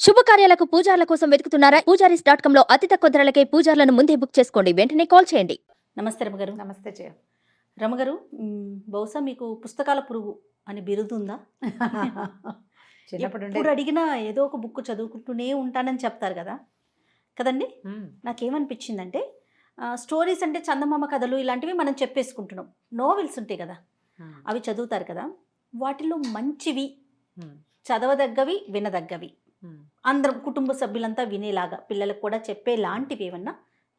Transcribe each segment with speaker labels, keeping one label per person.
Speaker 1: శుభకార్యాలకు పూజార్ల కోసం వెతుకుతున్నారా? పూజారీస్.com లో అతి తక్కువ ధరలకే పూజార్లను ముందే బుక్ చేసుకోండి. వెంటనే కాల్ చేయండి.
Speaker 2: నమస్తే రమగారు.
Speaker 3: నమస్తే జయ.
Speaker 2: రమగారు, బహుశా మీకు పుస్తకాల పురుగు అని బిరుదుందా?
Speaker 3: చిన్నప్పుడు
Speaker 2: ఎప్పుడు అడిగినా ఏదో ఒక బుక్ చదువుకుంటూనే ఉంటానని చెప్తారు కదా కదండి. నాకేమనిపించిందంటే స్టోరీస్ అంటే చందమామ కథలు ఇలాంటివి మనం చెప్పేసుకుంటున్నాం. నోవెల్స్ ఉంటాయి కదా, అవి చదువుతారు కదా, వాటిలో మంచివి, చదవదగ్గవి, వినదగ్గవి, అందరం కుటుంబ సభ్యులంతా వినేలాగా పిల్లలకు కూడా చెప్పేలాంటివి ఏమన్నా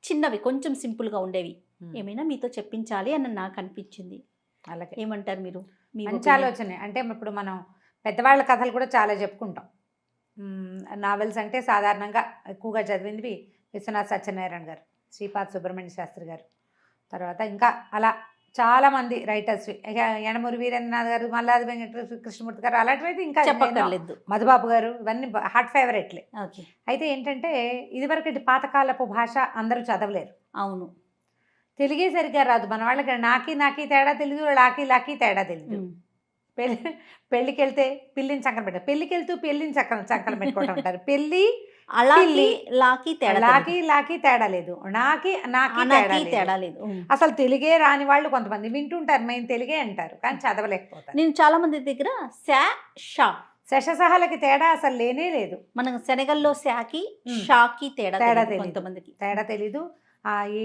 Speaker 2: చిన్నవి కొంచెం సింపుల్గా ఉండేవి ఏమైనా మీతో చెప్పించాలి అని నాకు అనిపించింది.
Speaker 3: అలాగే
Speaker 2: ఏమంటారు మీరు?
Speaker 3: మంచి ఆలోచనే. అంటే ఇప్పుడు మనం పెద్దవాళ్ళ కథలు కూడా చాలా చెప్పుకుంటాం. నావెల్స్ అంటే సాధారణంగా ఎక్కువగా చదివింది విశ్వనాథ్ సత్యనారాయణ గారు, శ్రీపాద సుబ్రహ్మణ్య శాస్త్రి గారు, తర్వాత ఇంకా అలా చాలామంది రైటర్స్, యనమూరి వీరేంద్రనాథ్ గారు, మల్లాది వెంకట కృష్ణమూర్తి గారు, అలాంటివి ఇంకా
Speaker 2: చెప్పక్కర్లేదు,
Speaker 3: మధుబాబు గారు, ఇవన్నీ హార్ట్ ఫేవరెట్లే.
Speaker 2: ఓకే.
Speaker 3: అయితే ఏంటంటే ఇదివరకు పాతకాలపు భాష అందరూ చదవలేరు.
Speaker 2: అవును,
Speaker 3: తెలుగే సరిగ్గా రాదు మన వాళ్ళకి. నాకి తేడా తెలియదు, లాకి తేడా తెలియదు. పెళ్ళికి వెళ్తే పిల్లిని చక్కన పెట్టారు, పెళ్ళికి వెళ్తూ పెళ్ళిని చక్కన పెట్టుకుంటూ ఉంటారు. పెళ్ళి
Speaker 2: లాకి
Speaker 3: తేడా లేదు, నాకి తేడా లేదు. అసలు తెలుగే రాని వాళ్ళు కొంతమంది వింటుంటారు, మేము తెలుగే అంటారు కానీ చదవలేకపోతారు.
Speaker 2: నేను చాలా మంది దగ్గర
Speaker 3: శశసహలకి తేడా అసలు లేనే లేదు.
Speaker 2: మనం శనగల్లో శాకి షాకి తేడా కొంతమందికి
Speaker 3: తేడా తెలీదు. ఈ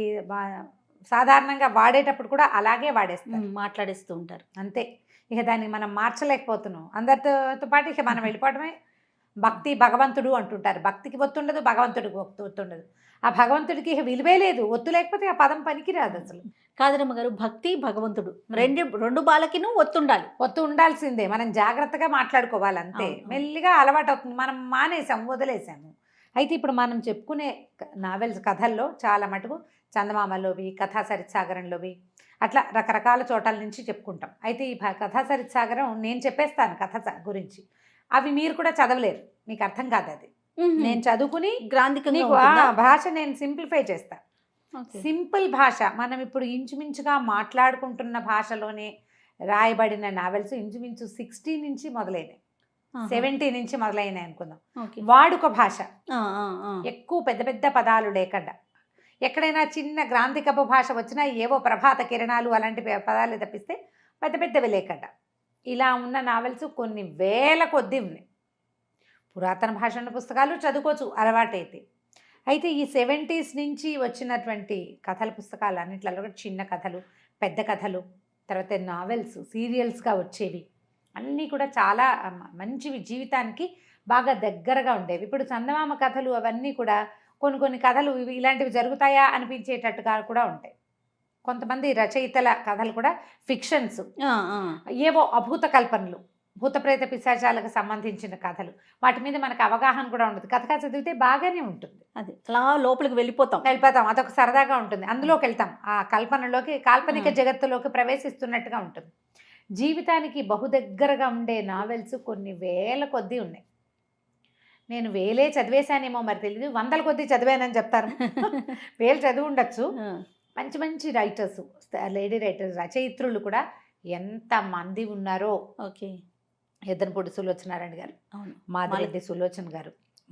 Speaker 3: సాధారణంగా వాడేటప్పుడు కూడా అలాగే
Speaker 2: మాట్లాడేస్తూ ఉంటారు.
Speaker 3: అంతే. ఇక దాన్ని మనం మార్చలేకపోతున్నాం. అందరితో పాటు ఇక మనం వెళ్ళిపోవడమే. భక్తి భగవంతుడు అంటుంటారు, భక్తికి ఒత్తు ఉండదు, భగవంతుడికి ఒత్తు ఉండదు. ఆ భగవంతుడికి ఇక విలువే లేదు, ఒత్తు లేకపోతే ఆ పదం పనికిరాదు అసలు.
Speaker 2: కాదరమ్మ గారు, భక్తి భగవంతుడు రెండు బాలకిను ఒత్తుండాలి.
Speaker 3: ఒత్తు ఉండాల్సిందే. మనం జాగ్రత్తగా మాట్లాడుకోవాలి అంతే. మెల్లిగా అలవాటు అవుతుంది. మనం వదిలేసాము. అయితే ఇప్పుడు మనం చెప్పుకునే నావెల్స్ కథల్లో చాలా మటుకు చందమామలోవి, కథా సరిత్సాగరంలోవి, అట్లా రకరకాల చోట్ల నుంచి చెప్పుకుంటాం. అయితే ఈ కథా సరిత్సాగరం నేను చెప్పేస్తాను కథ గురించి, అవి మీరు కూడా చదవలేరు, మీకు అర్థం కాదు. అది నేను చదువుకుని నీకు భాష నేను సింప్లిఫై చేస్తా. సింపుల్ భాష. మనం ఇప్పుడు ఇంచుమించుగా మాట్లాడుకుంటున్న భాషలోనే రాయబడిన నావెల్స్ ఇంచుమించు 60 నుంచి మొదలైనవి, 70 నుంచి మొదలైనవి అనుకుందాం. వాడుక భాష, ఎక్కువ పెద్ద పెద్ద పదాలు లేకుండా. ఎక్కడైనా చిన్న గ్రాంధికపు భాష వచ్చినా ఏవో ప్రభాత కిరణాలు అలాంటి పదాలు తప్పిస్తే పెద్ద పెద్దవి లేకుండా ఇలా ఉన్న నావెల్స్ కొన్ని వేల కొద్దీ ఉన్నాయి. పురాతన భాష పుస్తకాలు చదువుకోవచ్చు అలవాటైతే. అయితే ఈ 70s నుంచి వచ్చినటువంటి కథల పుస్తకాలు అన్నింటిలో కూడా చిన్న కథలు, పెద్ద కథలు, తర్వాత నావెల్స్, సీరియల్స్గా వచ్చేవి అన్నీ కూడా చాలా మంచివి, జీవితానికి బాగా దగ్గరగా ఉండేవి. ఇప్పుడు చందమామ కథలు అవన్నీ కూడా కొన్ని కథలు ఇలాంటివి జరుగుతాయా అనిపించేటట్టుగా కూడా ఉంటాయి. కొంతమంది రచయితల కథలు కూడా ఫిక్షన్స్, ఏవో అభూత కల్పనలు, భూతప్రేత పిశాచాలకు సంబంధించిన కథలు, వాటి మీద మనకు అవగాహన కూడా ఉండదు. కథ చదివితే బాగానే ఉంటుంది.
Speaker 2: అది అలా లోపలికి వెళ్ళిపోతాం,
Speaker 3: అదొక సరదాగా ఉంటుంది. అందులోకి వెళ్తాం, ఆ కల్పనలోకి, కాల్పనిక జగత్తులోకి ప్రవేశిస్తున్నట్టుగా ఉంటుంది. జీవితానికి బహుదగ్గరగా ఉండే నావెల్స్ కొన్ని వేల కొద్దీ ఉన్నాయి. నేను వేలే చదివేశానేమో మరి తెలియదు, వందల కొద్దీ చదివానని చెప్తారు. వేలు చదివి ఉండొచ్చు. మంచి మంచి రైటర్స్, లేడీ రైటర్స్, రచయిత్రులు కూడా ఎంతమంది ఉన్నారో.
Speaker 2: ఓకే.
Speaker 3: ఎద్దనపూడి సులోచనారాయణ గారు, మాదిరెడ్డి సులోచన గారు,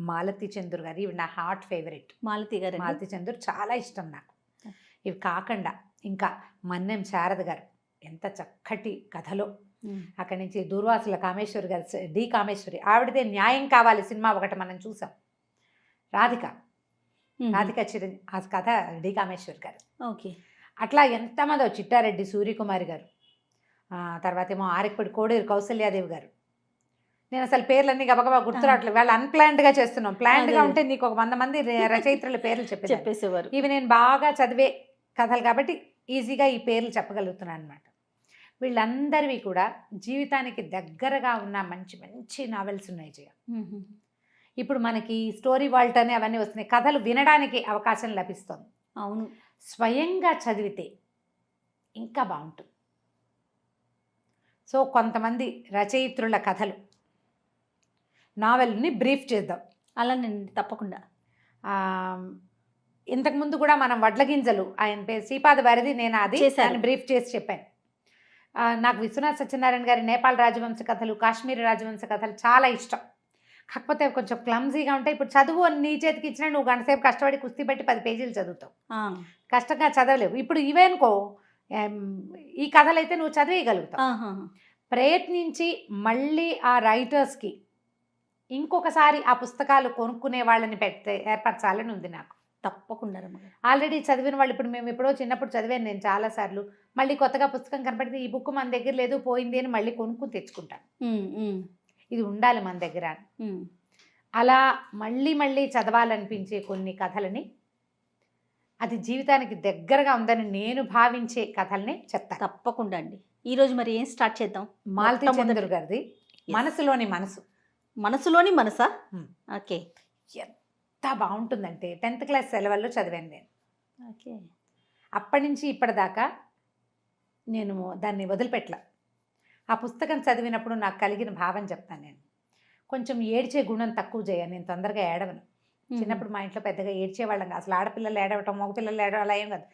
Speaker 3: మాలతి చందూర్ గారు, ఇవి నా హార్ట్ ఫేవరెట్. మాలతి చందూర్ చాలా ఇష్టం నాకు. ఇవి కాకుండా ఇంకా మన్నెం శారద గారు, ఎంత చక్కటి కథలో. అక్కడి నుంచి దూర్వాసుల కామేశ్వరి గారు, డి కామేశ్వరి, ఆవిడదే న్యాయం కావాలి సినిమా ఒకటి మనం చూసాం. రాధిక ఆ కథ డి కామేశ్వరి గారు.
Speaker 2: ఓకే.
Speaker 3: అట్లా ఎంతమందో, చిట్టారెడ్డి సూర్యకుమారి గారు, తర్వాత ఏమో ఆరికపడి కోడూరు కౌసల్యాదేవి గారు. నేను అసలు పేర్లన్నీ గబగబా గుర్తురావట్లేదు, వాళ్ళు అన్ప్లాన్డ్గా చేస్తున్నాం. ప్లాన్డ్గా ఉంటే నీకు ఒక 100 మంది రచయిత్రుల పేర్లు చెప్పేసేవారు. ఇవి నేను బాగా చదివే కథలు కాబట్టి ఈజీగా ఈ పేర్లు చెప్పగలుగుతున్నాను అనమాట. వీళ్ళందరివి కూడా జీవితానికి దగ్గరగా ఉన్న మంచి మంచి నావెల్స్ ఉన్నాయి జయ. ఇప్పుడు మనకి స్టోరీ వాల్ట్ అని అవన్నీ వస్తున్నాయి, కథలు వినడానికి అవకాశం లభిస్తుంది.
Speaker 2: అవును,
Speaker 3: స్వయంగా చదివితే ఇంకా బాగుంటుంది. సో కొంతమంది రచయిత్రుల కథలు, నావెల్ని బ్రీఫ్ చేద్దాం.
Speaker 2: అలా నేను తప్పకుండా.
Speaker 3: ఇంతకుముందు కూడా మనం వడ్లగింజలు, ఆయన పేరు శ్రీపాద భారతి, నేను అది బ్రీఫ్ చేసి చెప్పాను. నాకు విశ్వనాథ్ సత్యనారాయణ గారి నేపాల్ రాజవంశ కథలు, కాశ్మీర్ రాజవంశ కథలు చాలా ఇష్టం. కాకపోతే అవి కొంచెం క్లమ్జీగా ఉంటాయి. ఇప్పుడు చదువు అని నీ చేతికి ఇచ్చినా నువ్వు గంట సేపు కష్టపడి కుస్తీ పెట్టి 10 పేజీలు చదువుతావు, కష్టంగా చదవలేవు. ఇప్పుడు ఇవేనుకో ఈ కథలైతే నువ్వు చదివేయగలుగుతావు. ప్రయత్నించి మళ్ళీ ఆ రైటర్స్కి ఇంకొకసారి ఆ పుస్తకాలు కొనుక్కునే వాళ్ళని ఏర్పరచాలని ఉంది నాకు.
Speaker 2: తప్పకుండా రమ్మగారు.
Speaker 3: ఆల్రెడీ చదివిన వాళ్ళు, ఇప్పుడు మేము ఎప్పుడో చిన్నప్పుడు చదివాను నేను చాలాసార్లు, మళ్ళీ కొత్తగా పుస్తకం కనపడితే ఈ బుక్ మన దగ్గర లేదు పోయింది అని మళ్ళీ కొనుక్కుని తెచ్చుకుంటాను. ఇది ఉండాలి మన దగ్గర. అలా మళ్ళీ మళ్ళీ చదవాలనిపించే కొన్ని కథలని, అది జీవితానికి దగ్గరగా ఉందని నేను భావించే కథల్ని చెప్తాను.
Speaker 2: తప్పకుండా అండి. ఈరోజు మరి ఏం స్టార్ట్ చేద్దాం?
Speaker 3: మాలతీ చంద్ర గారిది మనసులోని మనసు.
Speaker 2: మనసులోని మనసా? ఓకే.
Speaker 3: ఎంత బాగుంటుందంటే 10th క్లాస్ సెలవుల్లో చదివాను నేను.
Speaker 2: ఓకే.
Speaker 3: అప్పటి నుంచి ఇప్పటిదాకా నేను దాన్ని వదిలిపెట్టల. ఆ పుస్తకం చదివినప్పుడు నాకు కలిగిన భావం చెప్తాను నేను. కొంచెం ఏడ్చే గుణం తక్కువ చేయను, నేను తొందరగా ఏడవను. చిన్నప్పుడు మా ఇంట్లో పెద్దగా ఏడ్చేవాళ్ళం కాదు. అసలు ఆడపిల్లలు ఏడవటం మగపిల్లలు ఏడవడం అలా ఏం కాదు.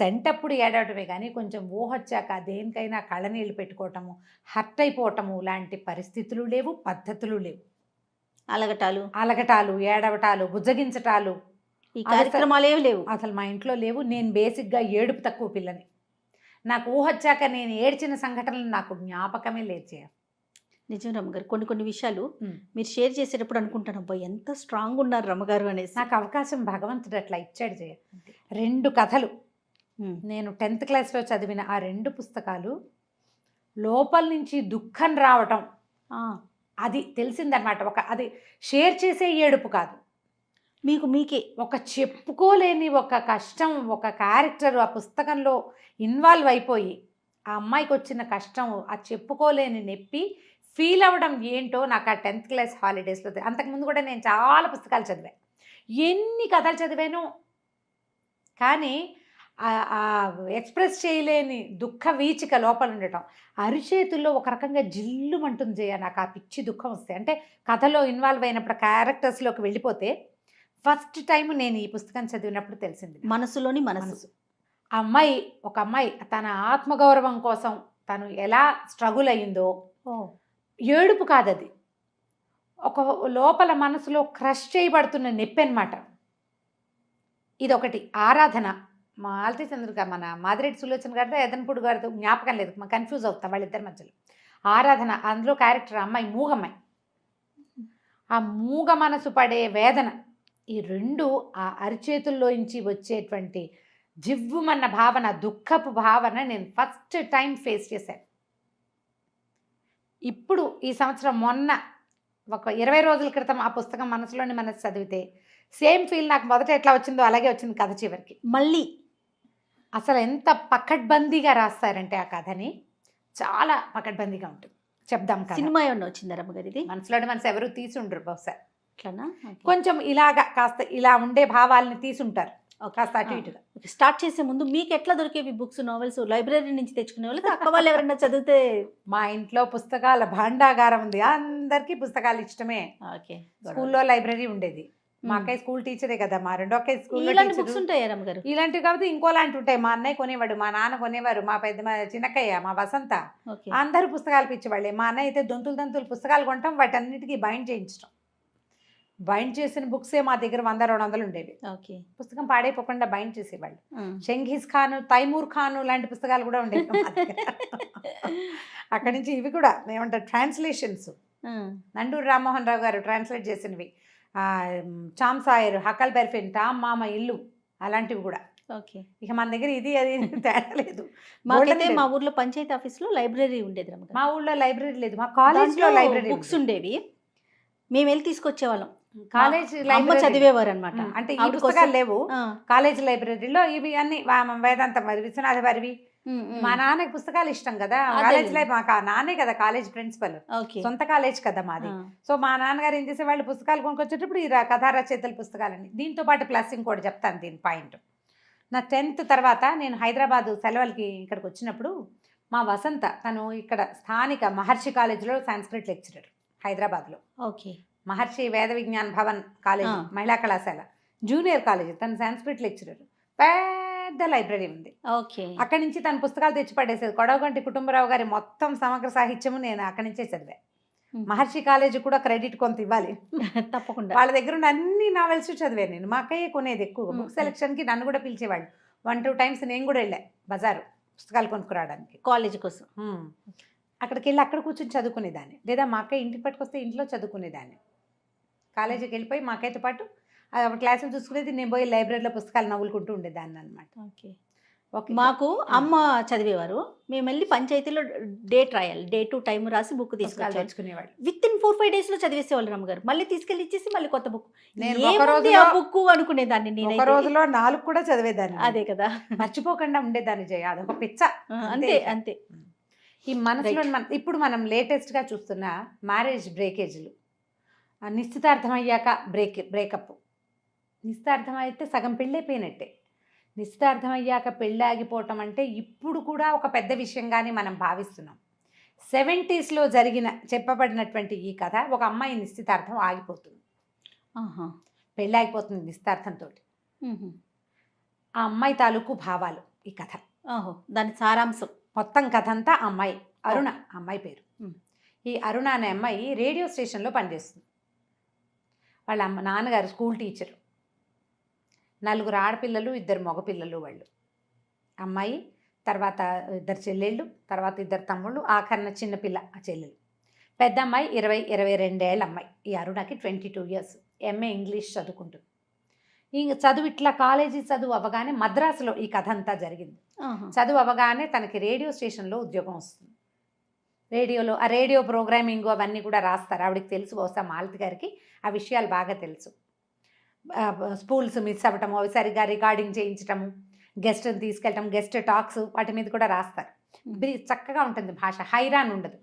Speaker 3: చంటప్పుడు ఏడవటమే కానీ కొంచెం ఊహొచ్చాక దేనికైనా కళ్ళనీళ్ళు పెట్టుకోవటము, హర్ట్ అయిపోవటము లాంటి పరిస్థితులు లేవు, పద్ధతులు లేవు. అలగటాలు, ఏడవటాలు, బుజ్జగించటాలు,
Speaker 2: ఈ కార్యక్రమాలు ఏవి లేవు,
Speaker 3: అసలు మా ఇంట్లో లేవు. నేను బేసిక్గా ఏడుపు తక్కువ పిల్లని. నాకు ఊహొచ్చాక నేను ఏడ్చిన సంఘటనలు నాకు జ్ఞాపకమే లేదు.
Speaker 2: నిజం రమ్మగారు. కొన్ని విషయాలు మీరు షేర్ చేసేటప్పుడు అనుకుంటాను, అబ్బాయి ఎంత స్ట్రాంగ్ ఉన్నారు రమ్మగారు అనేసి.
Speaker 3: నాకు అవకాశం భగవంతుడు అట్లా ఇచ్చాడు చేయ. 2 కథలు నేను 10th క్లాస్లో చదివిన ఆ 2 పుస్తకాలు లోపల నుంచి దుఃఖం రావటం అది తెలిసిందనమాట. అది షేర్ చేసే ఏడుపు కాదు,
Speaker 2: మీకే
Speaker 3: ఒక చెప్పుకోలేని ఒక కష్టం, ఒక క్యారెక్టర్ ఆ పుస్తకంలో ఇన్వాల్వ్ అయిపోయి ఆ అమ్మాయికి వచ్చిన కష్టం, ఆ చెప్పుకోలేని నొప్పి ఫీల్ అవ్వడం ఏంటో నాకు ఆ 10th క్లాస్ హాలిడేస్లో. అంతకుముందు కూడా నేను చాలా పుస్తకాలు చదివాను, ఎన్ని కథలు చదివాను, కానీ ఎక్స్ప్రెస్ చేయలేని దుఃఖ వీచిక లోపల ఉండటం. అరిచేతుల్లో ఒక రకంగా జిల్లుమంటుంది చేయ నాకు ఆ పిచ్చి దుఃఖం వస్తే. అంటే కథలో ఇన్వాల్వ్ అయినప్పుడు క్యారెక్టర్స్లోకి వెళ్ళిపోతే ఫస్ట్ టైం నేను ఈ పుస్తకం చదివినప్పుడు తెలిసింది
Speaker 2: మనసులోని మనసు.
Speaker 3: ఒక అమ్మాయి తన ఆత్మగౌరవం కోసం తను ఎలా స్ట్రగుల్ అయ్యిందో, ఏడుపు కాదది, ఒక లోపల మనసులో క్రష్ చేయబడుతున్న నొప్పి అనమాట. ఇదొకటి. ఆరాధన, మాలతీ చంద్ర మన మాదిరెడ్డి సులోచన గారితో ఎదన్పూడి గారితో జ్ఞాపకం లేదు, కన్ఫ్యూజ్ అవుతాం వాళ్ళిద్దరి మధ్యలో. ఆరాధన, అందులో క్యారెక్టర్ అమ్మాయి మూగమ్మాయి. ఆ మూగ మనసు పడే వేదన, ఈ 2 ఆ అరిచేతుల్లోంచి వచ్చేటువంటి జివ్వుమన్న భావన, దుఃఖపు భావన నేను ఫస్ట్ టైం ఫేస్ చేశాను. ఇప్పుడు ఈ సంవత్సరం మొన్న ఒక 20 రోజుల క్రితం ఆ పుస్తకం మనసులోని మనసు చదివితే సేమ్ ఫీల్ నాకు మొదట ఎట్లా వచ్చిందో అలాగే వచ్చింది కథ చివరికి.
Speaker 2: మళ్ళీ
Speaker 3: అసలు ఎంత పకడ్బందీగా రాస్తారంటే ఆ కథని, చాలా పకడ్బందీగా ఉంటుంది. చెప్దాం కదా.
Speaker 2: సినిమా ఏమన్నా వచ్చిందా రమ్మగారు? ఇది
Speaker 3: మనసులోని మనసు ఎవరు తీసుండ్రు బహుశా,
Speaker 2: అట్లనా?
Speaker 3: కొంచెం ఇలాగా కాస్త ఇలా ఉండే భావాలని తీసుంటారు కాస్త అటు ఇటుగా.
Speaker 2: స్టార్ట్ చేసే ముందు మీకు ఎట్లా దొరికేవి బుక్స్, నావెల్స్? లైబ్రరీ నుంచి తెచ్చుకునే వాళ్ళు, అక్క వాళ్ళు ఎవరైనా చదివితే?
Speaker 3: మా ఇంట్లో పుస్తకాల భాండాగారం ఉంది, అందరికీ పుస్తకాలు ఇష్టమే.
Speaker 2: ఓకే.
Speaker 3: స్కూల్లో లైబ్రరీ ఉండేది. మా అక్కయ్య స్కూల్ టీచరే కదా, మా రెండో అక్కయ్య స్కూల్లో
Speaker 2: బుక్స్ ఉంటాయా రమ్మగారు?
Speaker 3: ఇలాంటివి కాబట్టి ఇంకోలాంటి ఉంటాయి. మా అన్నయ్య కొనేవాడు, మా నాన్న కొనేవారు, మా చిన్నక్కయ్య, మా వసంత, అందరూ పుస్తకాలు పిచ్చేవాళ్ళే. మా అన్నయ్య అయితే దొంతులు పుస్తకాలు కొనటం, వాటన్నిటికీ బైండ్ చేయించడం. బైండ్ చేసిన బుక్సే మా దగ్గర 100-200 ఉండేవి.
Speaker 2: ఓకే.
Speaker 3: పుస్తకం పాడైపోకుండా బైండ్ చేసేవాళ్ళు. షంఘీజ్ ఖాన్, తైమూర్ ఖాన్ లాంటి పుస్తకాలు కూడా ఉండేవి. అక్కడి నుంచి ఇవి కూడా ఏమంటారు ట్రాన్స్లేషన్స్, నండూరు రామ్మోహన్ రావు గారు ట్రాన్స్లేట్ చేసినవి, చామ్ సాయర్, హకల్ బెర్ఫిన్, టామ్ మామ ఇల్లు, అలాంటివి కూడా.
Speaker 2: ఓకే.
Speaker 3: ఇక మన దగ్గర ఇది అది తేడా లేదు.
Speaker 2: మాకైతే మా ఊర్లో పంచాయతీ ఆఫీస్లో లైబ్రరీ ఉండేది రమ్మగారు.
Speaker 3: మా ఊళ్ళో లైబ్రరీ లేదు, మా కాలేజ్లో లైబ్రరీ
Speaker 2: బుక్స్ ఉండేవి, మేము వెళ్ళి తీసుకొచ్చేవాళ్ళం.
Speaker 3: కాలేజ్
Speaker 2: అమ్మ చదివేవారు అనమాట.
Speaker 3: అంటే ఈ పుస్తకాలు లేవు కాలేజ్ లైబ్రరీలో, ఇవి అన్ని వేదాంత విశ్వనాథ వారివి. మా నాన్నకి పుస్తకాలు ఇష్టం కదా, కాలేజ్ లైఫ్, మా నాన్నే కదా కాలేజ్ ప్రిన్సిపల్, సొంత కాలేజ్ కదా మాది. సో మా నాన్నగారు ఏం చేసేవాళ్ళు, పుస్తకాలు కొనుక్కొచ్చేటప్పుడు ఈ కథా రచయితల పుస్తకాలని. దీంతో పాటు ప్లస్ ఇంకోటి చెప్తాను దీని పాయింట్. నా 10th తర్వాత నేను హైదరాబాదు సెలవులకి ఇక్కడికి వచ్చినప్పుడు మా వసంత, తను ఇక్కడ స్థానిక మహర్షి కాలేజీలో సంస్కృత్ లెక్చరర్ హైదరాబాద్లో.
Speaker 2: ఓకే.
Speaker 3: మహర్షి వేద విజ్ఞాన్ భవన్ కాలేజ్, మహిళా కళాశాల జూనియర్ కాలేజ్, తను సంస్కృత్ లెక్చరర్. పెద్ద లైబ్రరీ ఉంది.
Speaker 2: ఓకే.
Speaker 3: అక్కడి నుంచి తన పుస్తకాలు తెచ్చి పడేసేది. కొడవగంటి కుటుంబరావు గారి మొత్తం సమగ్ర సాహిత్యము నేను అక్కడి నుంచే చదివా. మహర్షి కాలేజీ కూడా క్రెడిట్ కొంత ఇవ్వాలి.
Speaker 2: తప్పకుండా.
Speaker 3: వాళ్ళ దగ్గర ఉన్న అన్ని నావెల్స్ చదివాను నేను. మా అక్కయ్య కొనేది ఎక్కువ.
Speaker 2: మ్మ్.
Speaker 3: బుక్ సెలక్షన్కి నన్ను కూడా పిలిచేవాళ్ళు. 1-2 టైమ్స్ నేను కూడా వెళ్ళా బజారు పుస్తకాలు కొనుక్కురావడానికి.
Speaker 2: కాలేజ్ కోసం.
Speaker 3: అక్కడికి వెళ్ళి అక్కడ కూర్చొని చదువుకునేదాన్ని, లేదా మా అక్కయ్య ఇంటికి పట్టుకొస్తే ఇంట్లో చదువుకునేదాన్ని. కాలేజీకి వెళ్ళిపోయి మా అక్కయ్యతో పాటు క్లాసులు చూసుకునేది, నేను పోయి లైబ్రరీలో పుస్తకాలు నవ్వులుకుంటూ ఉండేదాన్ని అనమాట.
Speaker 2: ఓకే.
Speaker 3: ఓకే.
Speaker 2: మాకు అమ్మ చదివేవారు, మేము వెళ్ళి పంచాయతీలో డేట్ రాయాలి, డేట్ టైం రాసి బుక్
Speaker 3: పుస్తకాలు
Speaker 2: తీసుకొచ్చాలి.
Speaker 3: తెచ్చుకునేవాళ్ళు.
Speaker 2: విత్ ఇన్ 4-5 days లో చదివేసేవాళ్ళు రమ్మగారు. మళ్ళీ తీసుకెళ్ళి ఇచ్చేసి మళ్ళీ కొత్త బుక్.
Speaker 3: నేను
Speaker 2: ఏముంది
Speaker 3: ఒక రోజులో
Speaker 2: ఆ బుక్ అనుకునేదాన్ని
Speaker 3: ఒక
Speaker 2: నేనైతే.
Speaker 3: రోజులో 4 కూడా చదివేదాన్ని.
Speaker 2: అదే కదా.
Speaker 3: మర్చిపోకుండా ఉండేదాన్ని జయ. అదొక పిచ్చ.
Speaker 2: అంతే అంతే.
Speaker 3: ఈ మనసులో ఇప్పుడు మనం లేటెస్ట్గా చూస్తున్న మ్యారేజ్ బ్రేకేజ్లు, నిశ్చితార్థం అయ్యాక బ్రేకప్, నిశ్చితార్థం అయితే సగం పెళ్ళైపోయినట్టే. నిశ్చితార్థం అయ్యాక పెళ్ళి ఆగిపోవటం అంటే ఇప్పుడు కూడా ఒక పెద్ద విషయంగానే మనం భావిస్తున్నాం. 70s చెప్పబడినటువంటి ఈ కథ, ఒక అమ్మాయి నిశ్చితార్థం ఆగిపోతుంది, పెళ్ళి ఆగిపోతుంది నిశ్చితార్థంతో. ఆ అమ్మాయి తాలూకు భావాలు ఈ కథ.
Speaker 2: దాని సారాంశం
Speaker 3: మొత్తం కథ అంతా అమ్మాయి అరుణ, అమ్మాయి పేరు. ఈ అరుణ అనే అమ్మాయి రేడియో స్టేషన్లో పనిచేస్తుంది. వాళ్ళ నాన్నగారు స్కూల్ టీచరు. 4 ఆడపిల్లలు, 2 మగపిల్లలు వాళ్ళు. అమ్మాయి, తర్వాత 2 చెల్లెళ్ళు, తర్వాత 2 తమ్ముళ్ళు, ఆఖరణ చిన్నపిల్ల ఆ చెల్లెలు. పెద్ద అమ్మాయి 22 ఏళ్ళ అమ్మాయి. ఈ అరుణకి 22 years. MA ఇంగ్లీష్ చదువుకుంటుంది. ఇంక చదువు ఇట్లా కాలేజీ చదువు అవ్వగానే మద్రాసులో ఈ కథ అంతా జరిగింది. చదువు అవ్వగానే తనకి రేడియో స్టేషన్లో ఉద్యోగం వస్తుంది. రేడియోలో ఆ రేడియో ప్రోగ్రామింగ్ అవన్నీ కూడా రాస్తారు. ఆవిడకి తెలుసు, బహుశా మాలతి గారికి ఆ విషయాలు బాగా తెలుసు. స్పూల్స్ మిస్ అవ్వటము, అవి సరిగా రికార్డింగ్ చేయించటము, గెస్ట్ని తీసుకెళ్ళటం, గెస్ట్ టాక్స్, వాటి మీద కూడా రాస్తారు. చక్కగా ఉంటుంది భాష, హైరాన్ ఉండదు.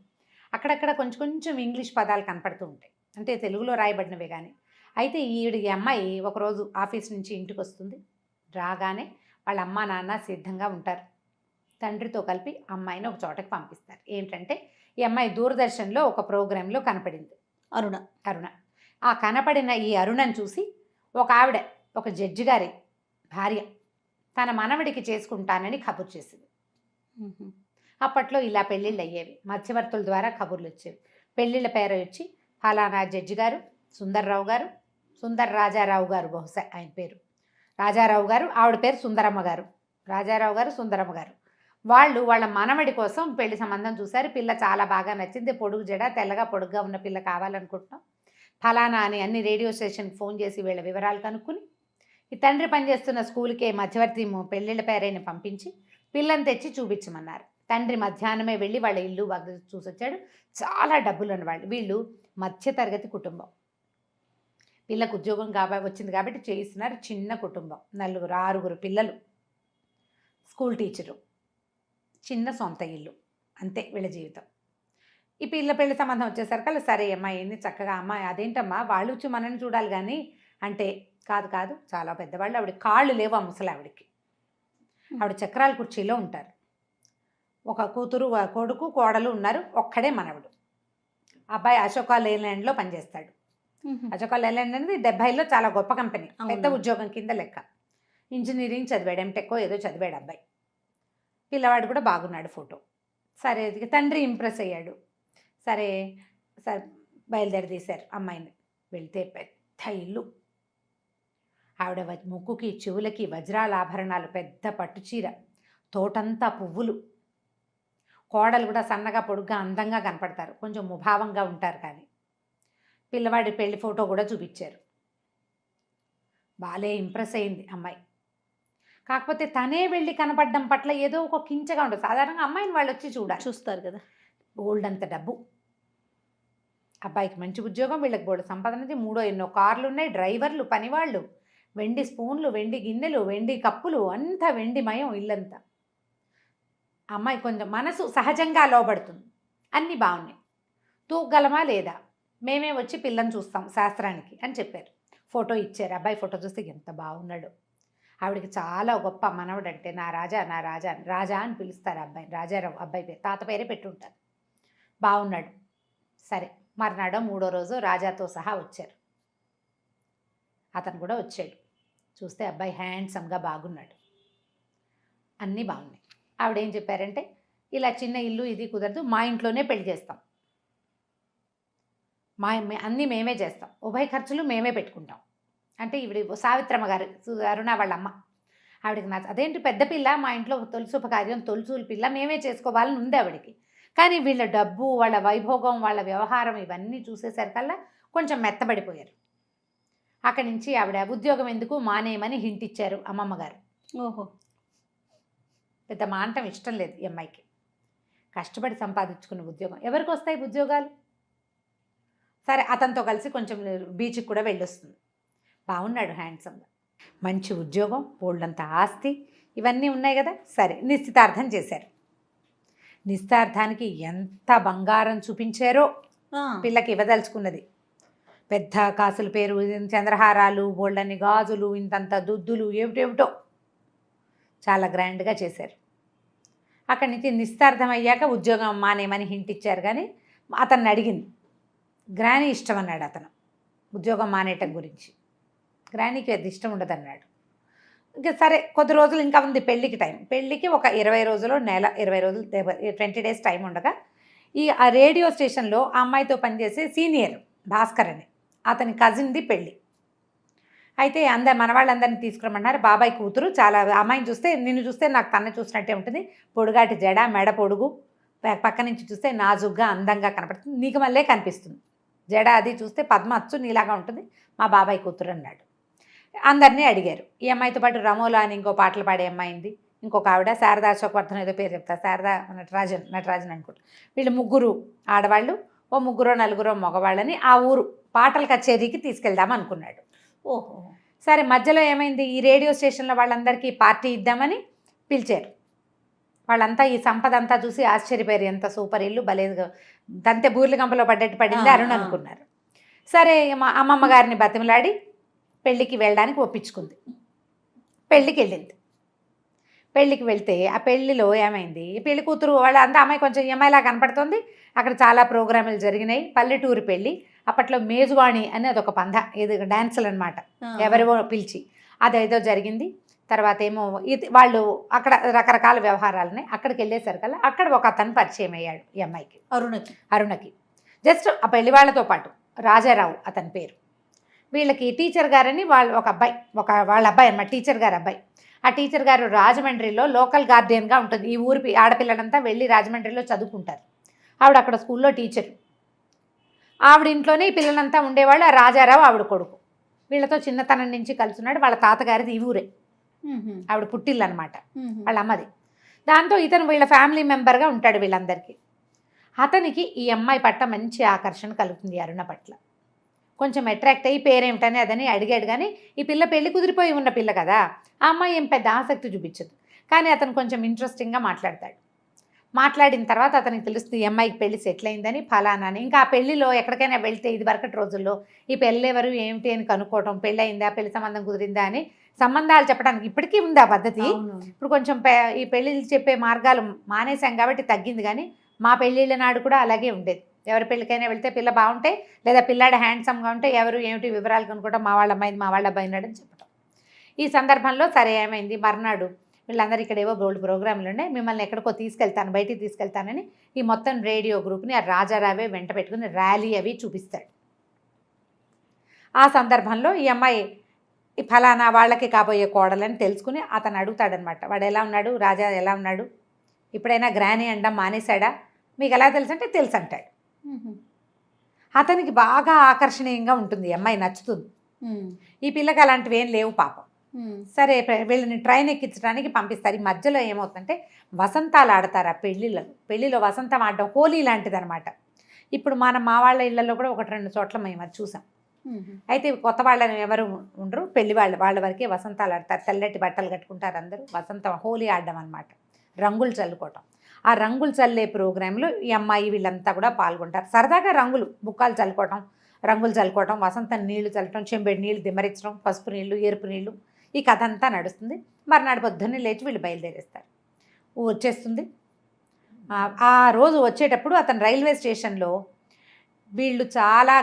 Speaker 3: అక్కడక్కడ కొంచెం ఇంగ్లీష్ పదాలు కనపడుతూ ఉంటాయి, అంటే తెలుగులో రాయబడినవే కానీ. అయితే ఈ అమ్మాయి ఒకరోజు ఆఫీస్ నుంచి ఇంటికి వస్తుంది. రాగానే వాళ్ళ అమ్మ నాన్న సిద్ధంగా ఉంటారు. తండ్రితో కలిపి అమ్మాయిని ఒక చోటకి పంపిస్తారు. ఏంటంటే ఈ అమ్మాయి దూరదర్శన్లో ఒక ప్రోగ్రాంలో కనపడింది, అరుణ. ఆ కనపడిన ఈ అరుణను చూసి ఒక ఆవిడ, ఒక జడ్జి గారి భార్య, తన మనవడికి చేసుకుంటానని కబురు చేసింది. అప్పట్లో ఇలా పెళ్ళిళ్ళు అయ్యేవి, మధ్యవర్తుల ద్వారా కబుర్లు వచ్చేవి. పెళ్ళిళ్ళ పేరు వచ్చి ఫలానా జడ్జి గారు, సుందర్రావు గారు, రాజారావు గారు, బహుశా ఆయన పేరు రాజారావు గారు, ఆవిడ పేరు సుందరమ్మ గారు. రాజారావు గారు, సుందరమ్మ గారు వాళ్ళు వాళ్ళ మనవడి కోసం పెళ్లి సంబంధం చూశారు. పిల్ల చాలా బాగా నచ్చింది, పొడుగు జడ, తెల్లగా పొడుగ్గా ఉన్న పిల్ల కావాలనుకుంటున్నాం, ఫలానా అని అన్ని రేడియో స్టేషన్కి ఫోన్ చేసి వీళ్ళ వివరాలు కనుక్కుని, ఈ తండ్రి పనిచేస్తున్న స్కూల్కే మధ్యవర్తి పెళ్ళిళ్ళ పేరైన పంపించి పిల్లని తెచ్చి చూపించమన్నారు. తండ్రి మధ్యాహ్నమే వెళ్ళి వాళ్ళ ఇల్లు బాగా చూసొచ్చాడు. చాలా డబ్బులు ఉన్నవాళ్ళు వీళ్ళు, మధ్యతరగతి కుటుంబం. పిల్లకు ఉద్యోగం వచ్చింది కాబట్టి చేయిస్తున్నారు. చిన్న కుటుంబం, 4-6 పిల్లలు, స్కూల్ టీచరు, చిన్న సొంత ఇల్లు, అంతే వీళ్ళ జీవితం. ఈ పెళ్లి సంబంధం వచ్చేసరికి సరే అమ్మాయి ఏంది చక్కగా, అమ్మాయి అదేంటమ్మా వాళ్ళు వచ్చి మనని చూడాలి కానీ అంటే, కాదు చాలా పెద్దవాళ్ళు, ఆవిడ కాళ్ళు లేవు ఆ ముసలి ఆవిడకి. ఆవిడ చక్రాల కుర్చీలో ఉంటారు. ఒక కూతురు, కొడుకు, కోడలు ఉన్నారు, ఒక్కడే మనవడు. అబ్బాయి అశోక లేలాండ్లో పనిచేస్తాడు. అశోక లేలాండ్ అనేది 70లో చాలా గొప్ప కంపెనీ, పెద్ద ఉద్యోగం కింద లెక్క. ఇంజనీరింగ్ చదివాడు, ఎంటెక్కో ఏదో చదివాడు అబ్బాయి. పిల్లవాడు కూడా బాగున్నాడు ఫోటో. సరే తండ్రి ఇంప్రెస్ అయ్యాడు. సరే బయలుదేరి తీశారు అమ్మాయిని. వెళ్తే పెద్ద ఇల్లు, ఆవిడ ముక్కుకి చెవులకి వజ్రాల ఆభరణాలు, పెద్ద పట్టుచీర, తోటంతా పువ్వులు. కోడలు కూడా సన్నగా పొడుగ్గా అందంగా కనపడతారు, కొంచెం ముభావంగా ఉంటారు. కానీ పిల్లవాడి పెళ్లి ఫోటో కూడా చూపించారు. బాలే ఇంప్రెస్ అయింది అమ్మాయి. కాకపోతే తనే వెళ్ళి కనపడడం పట్ల ఏదో ఒక కించగా ఉంటుంది. సాధారణంగా అమ్మాయిని వాళ్ళు వచ్చి చూస్తారు కదా. బోల్డ్ అంత డబ్బు, అబ్బాయికి మంచి ఉద్యోగం, వీళ్ళకి బోల్డ్ సంపాదన, 3 కార్లు ఉన్నాయి, డ్రైవర్లు, పనివాళ్ళు, వెండి స్పూన్లు, వెండి గిన్నెలు, వెండి కప్పులు, అంతా వెండిమయం ఇల్లంతా. అమ్మాయి కొంచెం మనసు సహజంగా లోబడుతుంది. అన్నీ బాగున్నాయి. తూగలమా లేదా, మేమే వచ్చి పిల్లని చూస్తాం శాస్త్రానికి అని చెప్పారు. ఫోటో ఇచ్చారు. అబ్బాయి ఫోటో చూస్తే ఎంత బాగున్నాడు. ఆవిడకి చాలా గొప్ప మనవడు అంటే, నా రాజా రాజా అని పిలుస్తారు అబ్బాయి. రాజారావు అబ్బాయి పేరు, తాత పేరే పెట్టుంటారు. బాగున్నాడు. సరే మర్నాడో 3వ రోజు రాజాతో సహా వచ్చారు. అతను కూడా వచ్చాడు. చూస్తే అబ్బాయి హ్యాండ్సమ్గా బాగున్నాడు, అన్నీ బాగున్నాయి. ఆవిడేం చెప్పారంటే, ఇలా చిన్న ఇల్లు ఇది కుదరదు, మా ఇంట్లోనే పెళ్లి చేస్తాం. అన్నీ మేమే చేస్తాం, ఉభయ ఖర్చులు మేమే పెట్టుకుంటాం. అంటే ఇవిడ సావిత్రమ్మ గారు, అరుణ వాళ్ళ అమ్మ, ఆవిడకి అదేంటి పెద్ద పిల్ల, మా ఇంట్లో తొలి శుభకార్యం తొలిచూలు పిల్ల మేమే చేసుకోవాలని ఉంది ఆవిడకి. కానీ వీళ్ళ డబ్బు, వాళ్ళ వైభోగం, వాళ్ళ వ్యవహారం ఇవన్నీ చూసేసరికల్లా కొంచెం మెత్తబడిపోయారు. అక్కడి నుంచి ఆవిడ ఉద్యోగం ఎందుకు మానేయమని హింట్ ఇచ్చారు అమ్మమ్మ గారు.
Speaker 2: ఓహో.
Speaker 3: పెద్ద మానటం ఇష్టం లేదు ఈ అమ్మాయికి. కష్టపడి సంపాదించుకున్న ఉద్యోగం ఎవరికి వస్తాయి ఉద్యోగాలు? సరే అతనితో కలిసి కొంచెం బీచ్కి కూడా వెళ్ళొస్తుంది. బాగున్నాడు, హ్యాండ్సమ్గా, మంచి ఉద్యోగం, బోల్డంత ఆస్తి, ఇవన్నీ ఉన్నాయి కదా. సరే నిశ్చితార్థం చేశారు. నిశ్చితార్థానికి ఎంత బంగారం చూపించారో పిల్లకి ఇవ్వదలుచుకున్నది. పెద్ద కాసుల పేరు, చంద్రహారాలు, బోల్డన్ని గాజులు, ఇంతంత దుద్దులు, ఏమిటేమిటో చాలా గ్రాండ్గా చేశారు. అక్కడి నుంచి నిశ్చితార్థం అయ్యాక ఉద్యోగం మానేమని హింట్ ఇచ్చారు. కానీ అతన్ని అడిగింది, గ్రానీ ఇష్టం అన్నాడు అతను ఉద్యోగం మానేయటం గురించి. గ్రానీకి అది ఇష్టం ఉండదన్నాడు. ఇంకా సరే కొద్ది రోజులు ఇంకా ఉంది పెళ్ళికి టైం. పెళ్ళికి ఒక 20 రోజులు, నెల 20 రోజులు, 20 days టైం ఉండగా ఆ రేడియో స్టేషన్లో ఆ అమ్మాయితో పనిచేసే సీనియర్ భాస్కర్ అని అతని కజిన్ది పెళ్ళి. అయితే మన వాళ్ళందరినీ తీసుకురమ్మన్నారు. బాబాయ్ కూతురు చాలా, అమ్మాయిని చూస్తే, నిన్ను చూస్తే నాకు తన్ను చూసినట్టే ఉంటుంది, పొడుగాటి జడ, మెడ పొడుగు, పక్క నుంచి చూస్తే నాజుగ్గా అందంగా కనపడుతుంది, నీకు మళ్ళీ కనిపిస్తుంది, జడ అది చూస్తే పద్మ అచ్చు నీలాగా ఉంటుంది, మా బాబాయ్ కూతురు అన్నాడు. అందరినీ అడిగారు. ఈ అమ్మాయితో పాటు రమోలా అని ఇంకో పాటలు పాడే అమ్మాయింది, ఇంకొక ఆవిడ శారదా అశోక్వర్ధన్ ఏదో పేరు చెప్తారు, శారదా నటరాజన్ అనుకుంటా. వీళ్ళు ముగ్గురు ఆడవాళ్ళు, ఓ 3-4 మగవాళ్ళని ఆ ఊరు పాటల కచేరీకి తీసుకెళ్దాం అనుకున్నాడు.
Speaker 2: ఓహో.
Speaker 3: సరే మధ్యలో ఏమైంది, ఈ రేడియో స్టేషన్లో వాళ్ళందరికీ పార్టీ ఇద్దామని పిలిచారు. వాళ్ళంతా ఈ సంపద అంతా చూసి ఆశ్చర్యపోయారు, ఎంత సూపర్ ఇల్లు, భలేదుగా తంతే బూర్ల గంపలో పడ్డట్టు పడింది అరుణ్ అనుకున్నారు. సరే మా అమ్మమ్మ గారిని బతిమలాడి పెళ్ళికి వెళ్ళడానికి ఒప్పించుకుంది. పెళ్ళికి వెళ్ళింది. పెళ్ళికి వెళ్తే ఆ పెళ్ళిలో ఏమైంది, పెళ్లి కూతురు వాళ్ళ అంతా అమ్మాయి కొంచెం అమ్మాయిలా కనపడుతుంది. అక్కడ చాలా ప్రోగ్రాములు జరిగినాయి. పల్లెటూరు పెళ్ళి. అప్పట్లో మేజువాణి అని అదొక పంధ, ఇది డాన్సులు అనమాట, ఎవరివో పిలిచి అదేదో జరిగింది. తర్వాత ఏమో వాళ్ళు అక్కడ రకరకాల వ్యవహారాలని. అక్కడికి వెళ్ళేసరికల్లా అక్కడ ఒక అతను పరిచయం అయ్యాడు ఈ అమ్మాయికి, అరుణకి. జస్ట్ ఆ పెళ్లి వాళ్ళతో పాటు రాజారావు అతని పేరు. వీళ్ళకి టీచర్ గారని ఒక అబ్బాయి, వాళ్ళ అబ్బాయి అన్నమాట, టీచర్ గారు అబ్బాయి. ఆ టీచర్ గారు రాజమండ్రిలో లోకల్ గార్డియన్గా ఉంటుంది. ఈ ఊరి ఆడపిల్లలంతా వెళ్ళి రాజమండ్రిలో చదువుకుంటారు. ఆవిడ అక్కడ స్కూల్లో టీచరు. ఆవిడ ఇంట్లోనే ఈ పిల్లలంతా ఉండేవాళ్ళు. ఆ రాజారావు ఆవిడ కొడుకు. వీళ్ళతో చిన్నతనం నుంచి కలుసున్నాడు. వాళ్ళ తాతగారిది ఈ ఊరే, ఆవిడ పుట్టిల్లు అనమాట, వాళ్ళ అమ్మది. దాంతో ఇతను వీళ్ళ ఫ్యామిలీ మెంబర్గా ఉంటాడు వీళ్ళందరికీ. అతనికి ఈ అమ్మాయి పట్ల మంచి ఆకర్షణ కలుగుతుంది, అరుణ పట్ల. కొంచెం అట్రాక్ట్ అయ్యి పేరేమిటని అదని అడిగాడు. కానీ ఈ పిల్ల పెళ్లి కుదిరిపోయి ఉన్న పిల్ల కదా, ఆ అమ్మాయి ఏం పెద్ద ఆసక్తి చూపించదు. కానీ అతను కొంచెం ఇంట్రెస్టింగ్గా మాట్లాడతాడు. మాట్లాడిన తర్వాత అతనికి తెలుస్తుంది ఈ అమ్మాయికి పెళ్లి సెటిల్ అయిందని, ఫలానా అని. ఇంకా ఆ పెళ్లిలో ఎక్కడికైనా వెళ్తే ఇది వరకటి రోజుల్లో ఈ పెళ్ళి ఎవరు ఏమిటి అని కనుక్కోవటం, పెళ్ళి అయిందా, పెళ్లి సంబంధం కుదిరిందా అని సంబంధాలు చెప్పడానికి ఇప్పటికీ ఉంది ఆ పద్ధతి. ఇప్పుడు కొంచెం ఈ పెళ్ళిళ్ళు చెప్పే మార్గాలు మానేశాం కాబట్టి తగ్గింది. కానీ మా పెళ్ళిళ్ళ నాడు కూడా అలాగే ఉండేది. ఎవరి పెళ్ళికైనా వెళ్తే పిల్ల బాగుంటే, లేదా పిల్లాడు హ్యాండ్సమ్గా ఉంటే ఎవరు ఏమిటి వివరాలు కనుక్కోవటం, మా వాళ్ళ అమ్మాయిది మా వాళ్ళ అబ్బాయి ఉన్నాడని చెప్పటం. ఈ సందర్భంలో సరే ఏమైంది, మర్నాడు వీళ్ళందరూ ఇక్కడ ఏవో గోల్డ్ ప్రోగ్రాంలు ఉన్నాయి, మిమ్మల్ని ఎక్కడికో తీసుకెళ్తాను, బయటికి తీసుకెళ్తానని ఈ మొత్తం రేడియో గ్రూప్ని ఆ రాజారావే వెంట పెట్టుకుని ర్యాలీ అవి చూపిస్తాడు. ఆ సందర్భంలో ఈ అమ్మాయి ఈ ఫలానా వాళ్ళకి కాబోయే కోడలని తెలుసుకుని అతను అడుగుతాడనమాట, వాడు ఎలా ఉన్నాడు, రాజా ఎలా ఉన్నాడు, ఇప్పుడైనా గ్రానీ అండం మానేశాడా, మీకు ఎలా తెలుసు అంటే తెలుసు అంటాడు. అతనికి బాగా ఆకర్షణీయంగా ఉంటుంది, ఈ అమ్మాయి నచ్చుతుంది. ఈ పిల్లకి అలాంటివి ఏం లేవు పాపం. సరే వీళ్ళని ట్రైన్ ఎక్కించడానికి పంపిస్తారు. ఈ మధ్యలో ఏమవుతుందంటే వసంతాలు ఆడతారు ఆ పెళ్ళిలో వసంతం ఆడడం హోలీ లాంటిది అనమాట. ఇప్పుడు మా వాళ్ళ ఇళ్లలో కూడా 1-2 చోట్ల మేము అది చూసాం. అయితే కొత్త వాళ్ళని ఎవరు ఉండరు, పెళ్లి వాళ్ళ వరకే వసంతాలు ఆడతారు. తెల్లటి బట్టలు కట్టుకుంటారు అందరూ, వసంతం హోలీ ఆడడం అనమాట, రంగులు చల్లుకోవటం. ఆ రంగులు చల్లే ప్రోగ్రాంలో ఈ అమ్మాయి వీళ్ళంతా కూడా పాల్గొంటారు. సరదాగా బుక్కాలు చల్లుకోవటం, రంగులు చల్లుకోవటం, వసంతం నీళ్లు చల్లటం, చెంబెడి నీళ్లు దిమ్మరించడం, పసుపు నీళ్లు, ఎరుపు నీళ్లు, ఈ కథ అంతా నడుస్తుంది. మర్నాడు పొద్దున్నే లేచి వీళ్ళు బయలుదేరేస్తారు. వచ్చేస్తుంది. ఆ రోజు వచ్చేటప్పుడు అతను రైల్వే స్టేషన్లో వీళ్ళు చాలా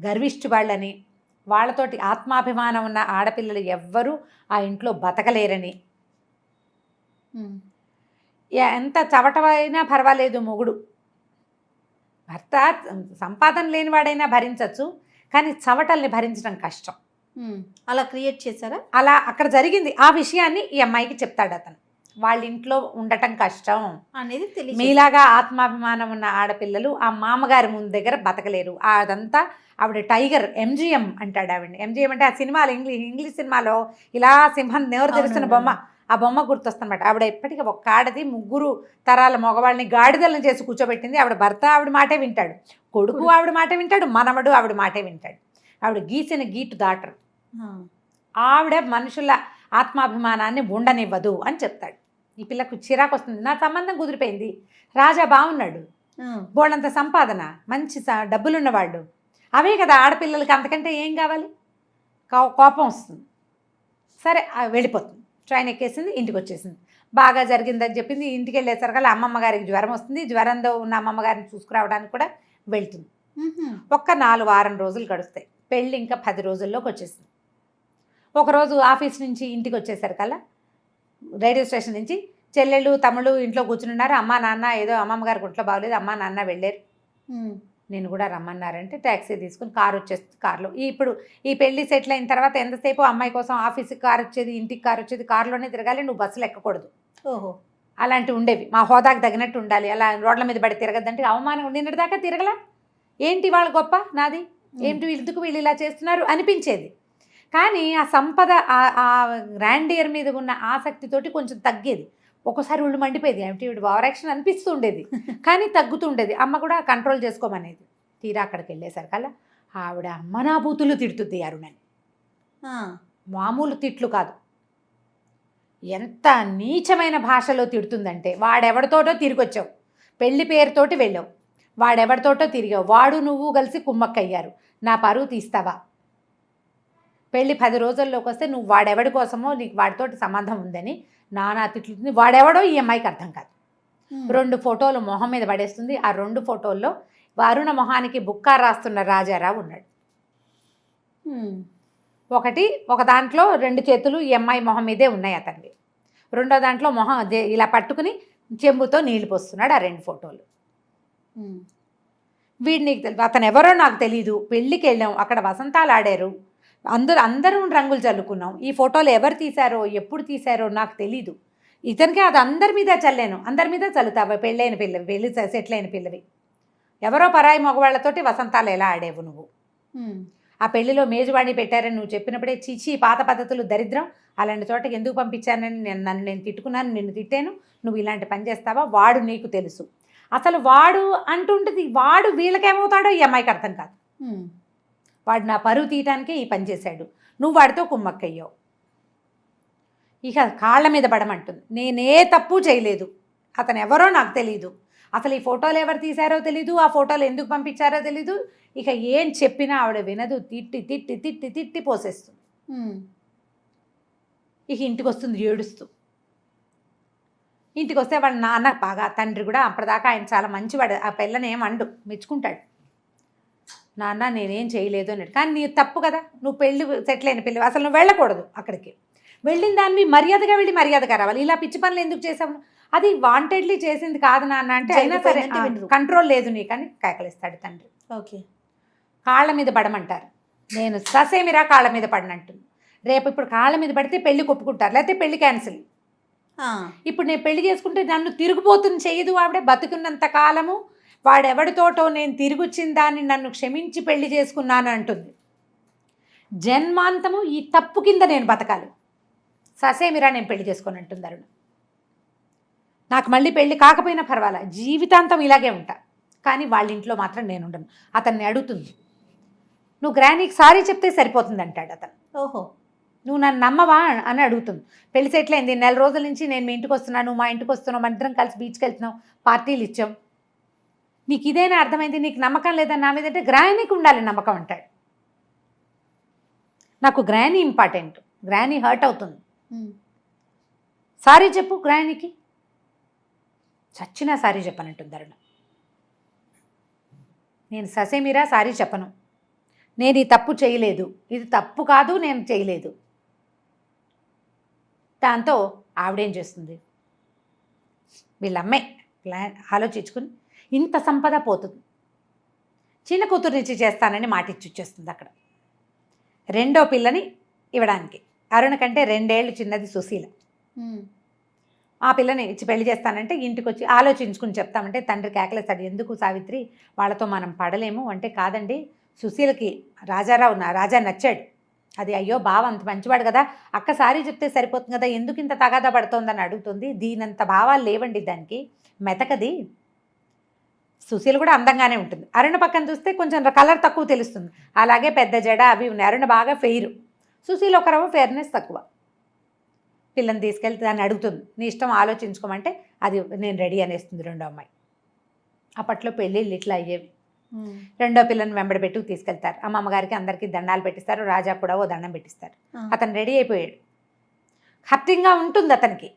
Speaker 3: గర్విష్టి వాళ్ళని, వాళ్ళతోటి ఆత్మాభిమానం ఉన్న ఆడపిల్లలు ఎవ్వరూ ఆ ఇంట్లో బతకలేరని, ఎంత చవటమైనా పర్వాలేదు మొగుడు, భర్త సంపాదన లేనివాడైనా భరించవచ్చు, కానీ చవటల్ని భరించడం కష్టం.
Speaker 2: అలా క్రియేట్ చేశారా?
Speaker 3: అలా అక్కడ జరిగింది. ఆ విషయాన్ని ఈ అమ్మాయికి చెప్తాడు అతను. వాళ్ళ ఇంట్లో ఉండటం కష్టం
Speaker 2: అనేది తెలియదు.
Speaker 3: మీలాగా ఆత్మాభిమానం ఉన్న ఆడపిల్లలు ఆ మామగారి ముందు దగ్గర బతకలేరు. అదంతా ఆవిడ టైగర్, ఎంజిఎం అంటాడు ఆవిడని. ఎంజిఎం అంటే ఆ సినిమాలో ఇంగ్లీష్ సినిమాలో ఇలా సింహం నోరు తెరుస్తున్న బొమ్మ, ఆ బొమ్మ గుర్తొస్తుందన్నమాట. ఆవిడ ఎప్పటికీ ఒక్క ఆడది 3 తరాల మగవాళ్ళని గాడిదలను చేసి కూర్చోబెట్టింది. ఆవిడ భర్త ఆవిడ మాటే వింటాడు, కొడుకు ఆవిడ మాటే వింటాడు, మనవడు ఆవిడ మాటే వింటాడు. ఆవిడ గీసిన గీటు దాటరు. ఆవిడ మనుషుల ఆత్మాభిమానాన్ని ఉండనివ్వదు అని చెప్తాడు. ఈ పిల్లకు చిరాకు వస్తుంది. నా సంబంధం కుదిరిపోయింది, రాజా బాగున్నాడు, బోళ్ళంత సంపాదన, మంచి డబ్బులున్నవాళ్ళు, అవే కదా ఆడపిల్లలకి, అంతకంటే ఏం కావాలి? కోపం వస్తుంది. సరే వెళ్ళిపోతుంది. ట్రైన్ ఎక్కేసింది, ఇంటికి వచ్చేసింది. బాగా జరిగిందని చెప్పింది. ఇంటికి వెళ్ళేసరికల్లా అమ్మమ్మ గారికి జ్వరం వస్తుంది. జ్వరంతో ఉన్న అమ్మమ్మ గారిని చూసుకురావడానికి కూడా వెళ్తుంది. ఒక్క 4-6 రోజులు గడుస్తాయి. పెళ్ళి ఇంకా 10 రోజుల్లోకి వచ్చేసింది. ఒకరోజు ఆఫీస్ నుంచి ఇంటికి వచ్చేసరికల్లా రైల్వే స్టేషన్ నుంచి చెల్లెళ్ళు తమ్ముళ్ళు ఇంట్లో కూర్చుని ఉన్నారు. అమ్మ నాన్న ఏదో అమ్మమ్మ గారికి ఒంట్లో బాగోలేదు, అమ్మ నాన్న వెళ్ళారు, నేను కూడా రమ్మన్నారంటే ట్యాక్సీ తీసుకుని కారు వచ్చేస్తుంది. కారులో ఇప్పుడు ఈ పెళ్లి సెటిల్ అయిన తర్వాత ఎంతసేపు అమ్మాయి కోసం ఆఫీస్కి కారు వచ్చేది, ఇంటికి కారు వచ్చేది, కారులోనే తిరగాలి, నువ్వు బస్సులు ఎక్కకూడదు.
Speaker 2: ఓహో,
Speaker 3: అలాంటివి ఉండేవి. మా హోదాకు తగినట్టు ఉండాలి. అలా రోడ్ల మీద పడి తిరగద్దంటే అవమానం. నిన్నటి దాకా తిరగలా, ఏంటి వాళ్ళ గొప్ప నాది, ఏంటి ఎందుకు వీళ్ళు ఇలా చేస్తున్నారు అనిపించేది. కానీ ఆ సంపద, ఆ గ్రాండియర్ మీద ఉన్న ఆసక్తితోటి కొంచెం తగ్గేది. ఒక్కోసారి ఒళ్ళు మండిపోయేది, ఏమిటి వీడు ఓవర్ యాక్షన్ అనిపిస్తూ ఉండేది, కానీ తగ్గుతూ ఉండేది. అమ్మ కూడా కంట్రోల్ చేసుకోమనేది. తీరా అక్కడికి వెళ్ళేసరికల్లా ఆవిడ అమ్మనా బూతులు తిడుతుంది అరుణని. మామూలు తిట్లు కాదు, ఎంత నీచమైన భాషలో తిడుతుందంటే, వాడెవడితోటో తిరిగొచ్చావు, పెళ్లి పేరుతోటి వెళ్ళావు, వాడెవడితోటో తిరిగావు, వాడు నువ్వు కలిసి కుమ్మక్కయ్యారు, నా పరువు తీస్తావా? పెళ్ళి 10 రోజుల్లోకి వస్తే నువ్వు వాడెవడి కోసమో నీకు వాడితోటి సంబంధం ఉందని నానా తిట్లుతుంది. వాడెవడో ఈ అమ్మాయికి అర్థం కాదు. 2 ఫోటోలు మొహం మీద పడేస్తుంది. ఆ 2 ఫోటోల్లో అరుణ మొహానికి బుక్కా రాస్తున్న రాజారావు ఉన్నాడు. ఒక దాంట్లో 2 చేతులు ఈ అమ్మాయి మొహం మీదే ఉన్నాయి అతనివి. రెండో దాంట్లో మొహం ఇలా పట్టుకుని చెంబుతో నీళ్లు పోస్తున్నాడు. ఆ 2 ఫోటోలు. వీడిని అతను ఎవరో నాకు తెలీదు, పెళ్ళికి వెళ్ళాం, అక్కడ వసంతాలు ఆడారు, అందరూ రంగులు చల్లుకున్నాం. ఈ ఫోటోలు ఎవరు తీశారో ఎప్పుడు తీశారో నాకు తెలీదు. ఇతనికి అది అందరి మీద చల్లాను, అందరి మీద చల్లుతావా? పెళ్ళైన పిల్లవి, పెళ్ళి సెటిల్ అయిన పిల్లవి, ఎవరో పరాయి మగవాళ్లతోటి వసంతాలు ఎలా ఆడేవు నువ్వు? ఆ పెళ్లిలో మేజువాణి పెట్టారని నువ్వు చెప్పినప్పుడే చీచి పాత పద్ధతులు దరిద్రం, అలాంటి చోటకి ఎందుకు పంపించానని నన్ను తిట్టుకున్నాను, నిన్ను తిట్టాను, నువ్వు ఇలాంటి పని చేస్తావా? వాడు నీకు తెలుసు. అసలు వాడు అంటుంటుంది, వాడు వీళ్ళకేమవుతాడో ఈ అమ్మాయికి అర్థం కాదు. వాడు నా పరువు తీయటానికే ఈ పని చేశాడు, నువ్వు వాడితో కుమ్మక్కయ్యావు. ఇక కాళ్ళ మీద పడమంటుంది. నేనే తప్పు చేయలేదు, అతను ఎవరో నాకు తెలీదు, అసలు ఈ ఫోటోలు ఎవరు తీశారో తెలీదు, ఆ ఫోటోలు ఎందుకు పంపించారో తెలీదు. ఇక ఏం చెప్పినా ఆవిడ వినదు, తిట్టి తిట్టి తిట్టి తిట్టి పోసేస్తుంది. ఇక ఇంటికి వస్తుంది ఏడుస్తూ. ఇంటికి వస్తే వాళ్ళ నాన్న బాగా, తండ్రి కూడా అప్పటిదాకా ఆయన చాలా మంచివాడు, ఆ పిల్లని ఏమండు, మెచ్చుకుంటాడు. నాన్న నేనేం చేయలేదు అన్నాడు. కానీ నీ తప్పు కదా, నువ్వు పెళ్ళి సెటిల్ అయిన పిల్లవి, అసలు నువ్వు వెళ్ళకూడదు అక్కడికి. వెళ్ళిన దాన్ని మర్యాదగా వెళ్ళి మర్యాదగా రావాలి. ఇలా పిచ్చి పనులు ఎందుకు చేసావు? అది వాంటెడ్లీ చేసింది కాదు నాన్న అంటే, అయినా సరే కంట్రోల్ లేదు నీకని కేకలిస్తాడు తండ్రి.
Speaker 2: ఓకే,
Speaker 3: కాళ్ళ మీద పడమంటారు, నేను ససేమిరా కాళ్ళ మీద పడినట్టు. రేపు ఇప్పుడు కాళ్ళ మీద పడితే పెళ్లి కొప్పుకుంటారు, లేకపోతే పెళ్లి క్యాన్సిల్. ఇప్పుడు నేను పెళ్లి చేసుకుంటే నన్ను తిరుగుబోతుని చేయదు ఆవిడ. బతుకున్నంత కాలము వాడెవడితోటో నేను తిరిగొచ్చిన దాన్ని నన్ను క్షమించి పెళ్లి చేసుకున్నాను అంటుంది. జన్మాంతము ఈ తప్పు కింద నేను బతకాలి, ససేమిరా నేను పెళ్లి చేసుకొని అంటుంది అరుణ. నాకు మళ్ళీ పెళ్లి కాకపోయినా పర్వాలా, జీవితాంతం ఇలాగే ఉంటా, కానీ వాళ్ళ ఇంట్లో మాత్రం నేను ఉండను. అతన్ని అడుగుతుంది, నువ్వు గ్రానీకి సారీ చెప్తే సరిపోతుంది అంటాడు అతను.
Speaker 2: ఓహో,
Speaker 3: నువ్వు నన్ను నమ్మవా అని అడుగుతుంది. పెళ్లి సెటిల్ అయింది, 4 రోజుల నుంచి నేను మీ ఇంటికి వస్తున్నాను, మా ఇంటికి వస్తున్నావు, మన ఇద్దరం కలిసి బీచ్కి వెళ్తున్నాం, పార్టీలు ఇచ్చాం, నీకు ఇదేనా అర్థమైంది, నీకు నమ్మకం లేదని నా మీద అంటే గ్రానీకి ఉండాలి నమ్మకం అంటాడు. నాకు గ్రానీ ఇంపార్టెంట్, గ్రానీ హర్ట్ అవుతుంది, సారీ చెప్పు గ్రానీకి. చచ్చినా సారీ చెప్పనంటుంది అరుణ. నేను ససేమిరా సారీ చెప్పను, నేను ఈ తప్పు చేయలేదు, ఇది తప్పు కాదు, నేను చేయలేదు. దాంతో ఆవిడేం చేస్తుంది, వీళ్ళమ్మే ఆలోచించుకుని ఇంత సంపద పోతుంది, చిన్న కూతురునిచ్చి చేస్తానని మాట ఇచ్చి వచ్చేస్తుంది అక్కడ. రెండో పిల్లని ఇవ్వడానికి. అరుణ కంటే 2 ఏళ్ళు చిన్నది సుశీల. ఆ పిల్లని ఇచ్చి పెళ్లి చేస్తానంటే ఇంటికి వచ్చి ఆలోచించుకుని చెప్తామంటే తండ్రి కేకలేస్తాడు, ఎందుకు సావిత్రి వాళ్ళతో మనం పడలేము అంటే, కాదండి సుశీలకి రాజా నచ్చాడు, అది అయ్యో బావ అంత మంచివాడు కదా, అక్క సారీ చెప్తే సరిపోతుంది కదా, ఎందుకు ఇంత తగాదా పడుతోందని అడుగుతుంది. దీనంత భావాలు లేవండి దానికి, మెతకది. సుశీల కూడా అందంగానే ఉంటుంది. అరుణ పక్కన చూస్తే కొంచెం కలర్ తక్కువ తెలుస్తుంది, అలాగే పెద్ద జడ అవి ఉన్నాయి. అరుణ బాగా ఫెయిర్, సుశీల ఒక రవ్వ ఫెయిర్నెస్ తక్కువ. పిల్లని తీసుకెళ్తే దాన్ని అడుగుతుంది, నీ ఇష్టం ఆలోచించుకోమంటే అది నేను రెడీ అనేస్తుంది రెండో అమ్మాయి. అప్పట్లో పెళ్ళిళ్ళు ఇట్లా అయ్యేవి. రెండో పిల్లని వెంబడి పెట్టుకు తీసుకెళ్తారు. అమ్మమ్మగారికి అందరికీ దండాలు పెట్టిస్తారు, రాజా కూడా ఓ దండం పెట్టిస్తారు. అతను రెడీ అయిపోయాడు. హర్టింగ్గా ఉంటుంది అతనికి,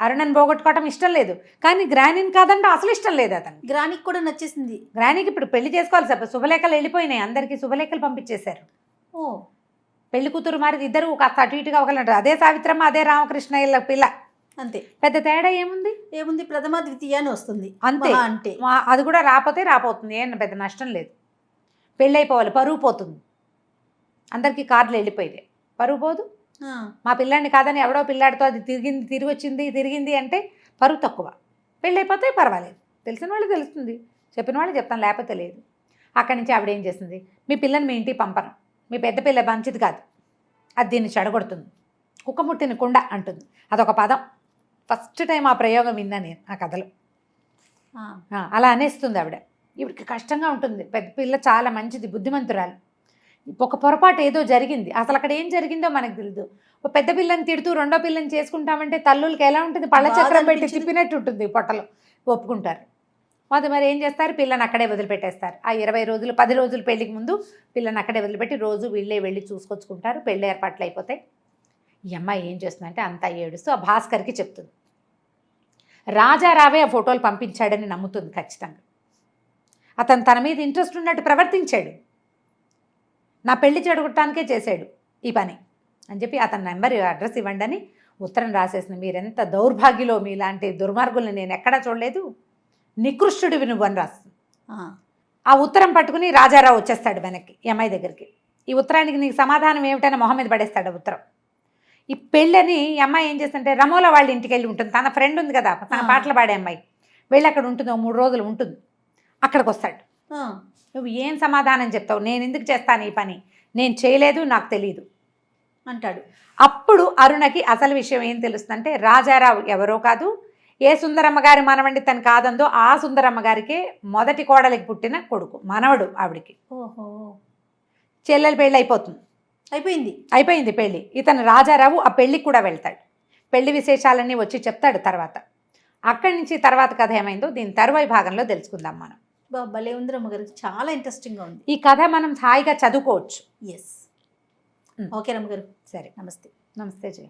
Speaker 3: అరుణని పోగొట్టుకోవటం ఇష్టం లేదు, కానీ గ్రానీని కాదంటే అసలు ఇష్టం లేదు అతను.
Speaker 2: గ్రానీకి కూడా నచ్చేసింది.
Speaker 3: గ్రానీకి ఇప్పుడు పెళ్లి చేసుకోవాలి సార్, శుభలేఖలు వెళ్ళిపోయినాయి, అందరికీ శుభలేఖలు పంపించేశారు.
Speaker 2: ఓ
Speaker 3: పెళ్లి కూతురు మారి ఇద్దరు కాస్త అటు ఇటుగా ఒకరు, అదే సావిత్రమ్మ అదే రామకృష్ణ పిల్ల,
Speaker 2: అంతే.
Speaker 3: పెద్ద తేడా ఏముంది?
Speaker 2: ప్రథమ ద్వితీయ అని వస్తుంది
Speaker 3: అంతే.
Speaker 2: అంటే
Speaker 3: అది కూడా రాపోతుంది, ఏం పెద్ద నష్టం లేదు. పెళ్ళి అయిపోవాలి, పరువు పోతుంది. అందరికీ కార్లు వెళ్ళిపోయితే పరువు పోదు. మా పిల్లాడిని కాదని ఎవడో పిల్లాడితో అది తిరిగింది అంటే పరువు తక్కువ. పెళ్ళి అయిపోతే పర్వాలేదు, తెలిసిన వాళ్ళు తెలుస్తుంది, చెప్పిన వాళ్ళు చెప్తాను, లేకపోతే లేదు. అక్కడి నుంచి ఆవిడ ఏం చేస్తుంది, మీ పిల్లని మీ ఇంటికి పంపను, మీ పెద్ద పిల్ల మంచిది కాదు, అది దీన్ని చెడగొడుతుంది, కుక్క ముట్టిన కుండ అంటుంది. అదొక పదం, ఫస్ట్ టైం ఆ ప్రయోగం విన్నా నేను ఆ కథలో. అలా అనేస్తుంది ఆవిడ. ఇవిడికి కష్టంగా ఉంటుంది, పెద్ద పిల్ల చాలా మంచిది, బుద్ధిమంతురాలు. ఒక పొరపాటు ఏదో జరిగింది, అసలు అక్కడ ఏం జరిగిందో మనకు తెలియదు. ఒక పెద్ద పిల్లని తిడుతూ రెండో పిల్లని చేసుకుంటామంటే తల్లులకి ఎలా ఉంటుంది, పళ్ళ చక్రం పెట్టి తిప్పినట్టు ఉంటుంది పొట్టలో, ఒప్పుకుంటారు. మరి ఏం చేస్తారు, పిల్లని అక్కడే వదిలిపెట్టేస్తారు. ఆ 20 రోజులు 10 రోజులు పెళ్లికి ముందు పిల్లని అక్కడే వదిలిపెట్టి రోజు వీళ్ళే వెళ్ళి చూసుకొచ్చుకుంటారు. పెళ్ళి ఏర్పాట్లు అయిపోతాయి. ఈ అమ్మాయి ఏం చేస్తుందంటే అంతా ఏడుస్తూ ఆ భాస్కర్కి చెప్తుంది. రాజారావే ఆ ఫోటోలు పంపించాడని నమ్ముతుంది ఖచ్చితంగా. అతను తన మీద ఇంట్రెస్ట్ ఉన్నట్టు ప్రవర్తించాడు, నా పెళ్లి చెడగొట్టడానికే చేశాడు ఈ పని అని చెప్పి అతని నెంబర్ అడ్రస్ ఇవ్వండి అని ఉత్తరం రాసేసింది. మీరెంత దౌర్భాగ్యులో, మీలాంటి దుర్మార్గుల్ని నేను ఎక్కడా చూడలేదు, నికృష్టుడివి నువ్వు అని రాస్తుంది. ఆ ఉత్తరం పట్టుకుని రాజారావు వచ్చేస్తాడు వెనక్కి ఈ అమ్మాయి దగ్గరికి. ఈ ఉత్తరానికి నీకు సమాధానం ఏమిటని మొహం మీద పడేస్తాడు ఉత్తరం. ఈ పెళ్ళని ఈ అమ్మాయి ఏం చేస్తుంటే రమోల వాళ్ళ ఇంటికి వెళ్ళి ఉంటుంది, తన ఫ్రెండ్ ఉంది కదా, తన పాటలు పాడే అమ్మాయి, వెళ్ళి అక్కడ ఉంటుంది, 3 రోజులు ఉంటుంది. అక్కడికి వస్తాడు. నువ్వు ఏం సమాధానం చెప్తావు, నేను ఎందుకు చేస్తాను ఈ పని, నేను చేయలేదు, నాకు తెలియదు
Speaker 2: అంటాడు.
Speaker 3: అప్పుడు అరుణకి అసలు విషయం ఏం తెలుస్తుందంటే రాజారావు ఎవరో కాదు, ఏ సుందరమ్మ గారి మనవండి తను కాదందో ఆ సుందరమ్మ గారికే మొదటి కోడలికి పుట్టిన కొడుకు, మనవడు ఆవిడికి.
Speaker 2: ఓహో,
Speaker 3: చెల్లెలు పెళ్ళి అయిపోయింది పెళ్ళి. ఇతను రాజారావు ఆ పెళ్ళికి కూడా వెళ్తాడు. పెళ్లి విశేషాలన్నీ వచ్చి చెప్తాడు తర్వాత. అక్కడి నుంచి తర్వాత కథ ఏమైందో దీని తరువాయి భాగంలో తెలుసుకుందాం మనం.
Speaker 2: భలే ఉంది రమ్మగారు, చాలా ఇంట్రెస్టింగ్గా ఉంది
Speaker 3: ఈ కథ. మనం హాయిగా చదువుకోవచ్చు.
Speaker 2: ఎస్. ఓకే రమ్మగారు,
Speaker 3: సరే,
Speaker 2: నమస్తే.
Speaker 3: నమస్తే జయ.